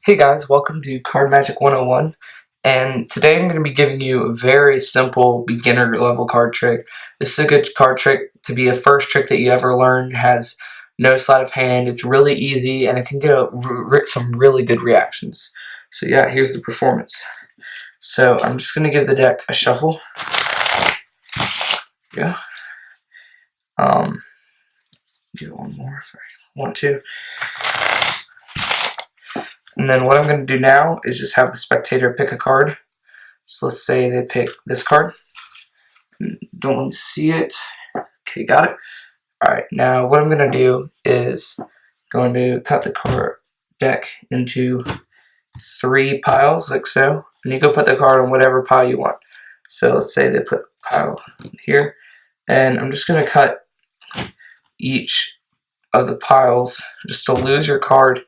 Hey guys, welcome to Card Magic 101, and today I'm going to be giving you a very simple beginner level card trick. This is a good card trick to be a first trick that you ever learn. It has no sleight of hand, it's really easy, and it can get some really good reactions. So yeah, here's the performance. So I'm just going to give the deck a shuffle. Yeah. Do one more if I want to. And then what I'm going to do now is just have the spectator pick a card. So let's say they pick this card. Don't let me see it. Okay, got it. Alright, now what I'm going to do is going to cut the card deck into 3 piles, like so. And you go put the card on whatever pile you want. So let's say they put a pile here. And I'm just going to cut each of the piles just to lose your card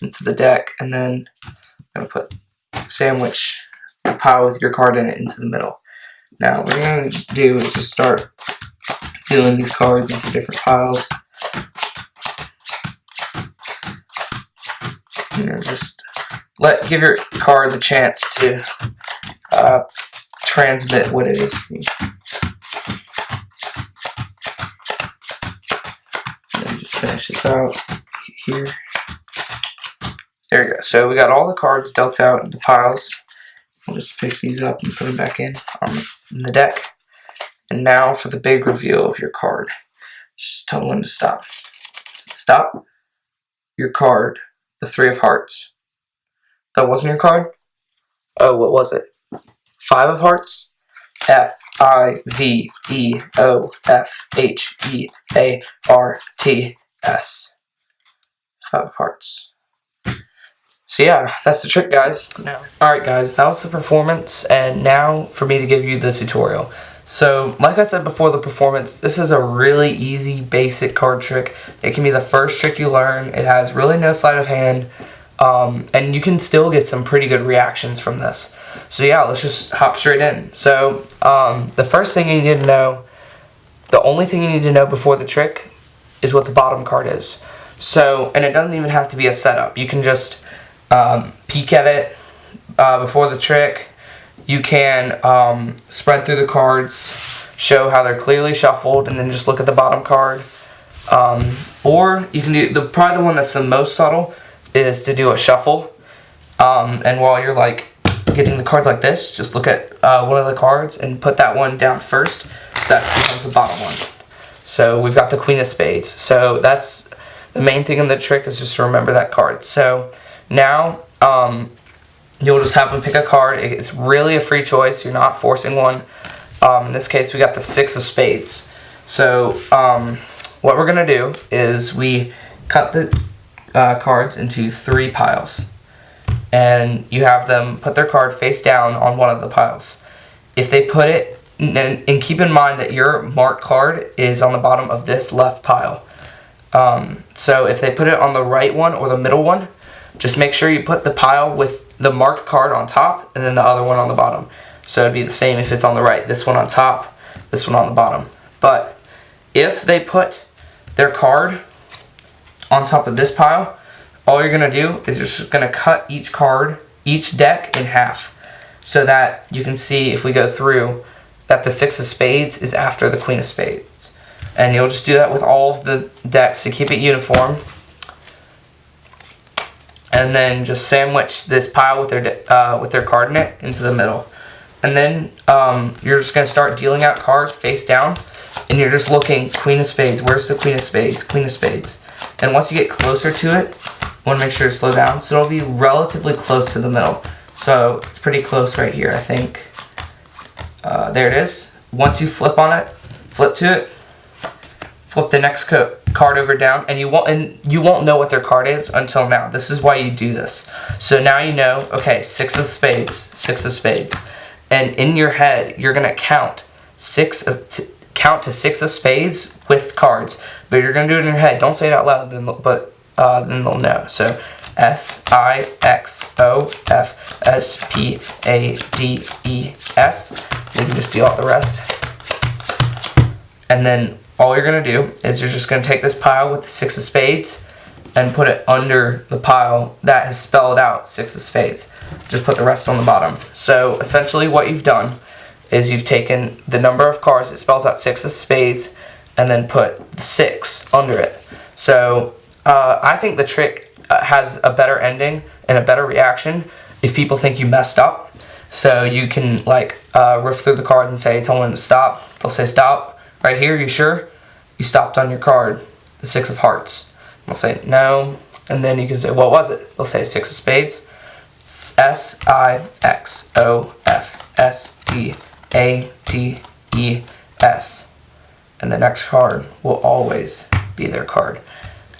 into the deck, and then I'm going to sandwich a pile with your card in it into the middle. Now what we're going to do is just start dealing these cards into different piles. Just give your card the chance to transmit what it is. And just finish this out here. There we go. So we got all the cards dealt out into piles. We'll just pick these up and put them back in the deck. And now for the big reveal of your card. Just tell them to stop. Stop. Your card, the 3 of hearts. That wasn't your card? Oh, what was it? 5 of hearts? F-I-V-E-O-F-H-E-A-R-T-S. 5 of hearts. So yeah, that's the trick, guys. Alright guys, that was the performance, and now for me to give you the tutorial. So, like I said before the performance, this is a really easy, basic card trick. It can be the first trick you learn. It has really no sleight of hand, and you can still get some pretty good reactions from this. So yeah, let's just hop straight in. So, the first thing you need to know, the only thing you need to know before the trick is what the bottom card is. So, and it doesn't even have to be a setup. You can just peek at it before the trick. You can spread through the cards, show how they're clearly shuffled, and then just look at the bottom card. Or you can do probably the one that's the most subtle is to do a shuffle. And while you're like getting the cards like this, just look at one of the cards and put that one down first. So that becomes the bottom one. So we've got the Queen of Spades. So that's the main thing in the trick, is just to remember that card. So now, you'll just have them pick a card. It's really a free choice. You're not forcing one. In this case, we got the 6 of Spades. So, what we're going to do is we cut the cards into 3 piles. And you have them put their card face down on one of the piles. If they put it, and keep in mind that your marked card is on the bottom of this left pile. So if they put it on the right one or the middle one, just make sure you put the pile with the marked card on top and then the other one on the bottom. So it'd be the same if it's on the right. This one on top, this one on the bottom. But if they put their card on top of this pile, all you're going to do is you're just going to cut each card, each deck in half, so that you can see, if we go through, that the 6 of Spades is after the Queen of Spades. And you'll just do that with all of the decks to keep it uniform. And then just sandwich this pile with their card in it into the middle. And then you're just going to start dealing out cards face down. And you're just looking, Queen of Spades, where's the Queen of Spades? Queen of Spades. And once you get closer to it, you want to make sure to slow down. So it'll be relatively close to the middle. So it's pretty close right here, I think. There it is. Once you flip on it, flip to it, flip the next card over down, and you won't know what their card is until now. This is why you do this. So now you know, okay, 6 of Spades, 6 of Spades. And in your head, you're going to count to 6 of Spades with cards. But you're going to do it in your head. Don't say it out loud, then they'll know. So S-I-X-O-F-S-P-A-D-E-S. You can just deal out the rest. And then all you're going to do is you're just going to take this pile with the 6 of Spades and put it under the pile that has spelled out 6 of spades. Just put the rest on the bottom. So essentially what you've done is you've taken the number of cards that spells out 6 of spades and then put the 6 under it. So I think the trick has a better ending and a better reaction if people think you messed up. So you can like riff through the cards and say, tell them to stop. They'll say stop. Right here, you sure? You stopped on your card, the 6 of hearts. They'll say no. And then you can say, what was it? They'll say 6 of spades. S-I-X-O-F-S-P-A-D-E-S. And the next card will always be their card.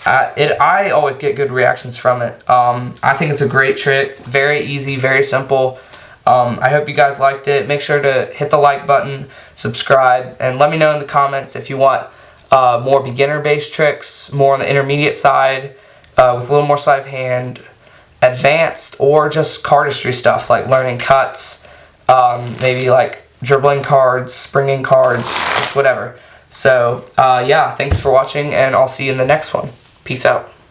I always get good reactions from it. I think it's a great trick. Very easy, very simple. I hope you guys liked it. Make sure to hit the like button, subscribe, and let me know in the comments if you want more beginner-based tricks, more on the intermediate side, with a little more sleight of hand, advanced, or just cardistry stuff like learning cuts, maybe like dribbling cards, springing cards, just whatever. So, yeah, thanks for watching, and I'll see you in the next one. Peace out.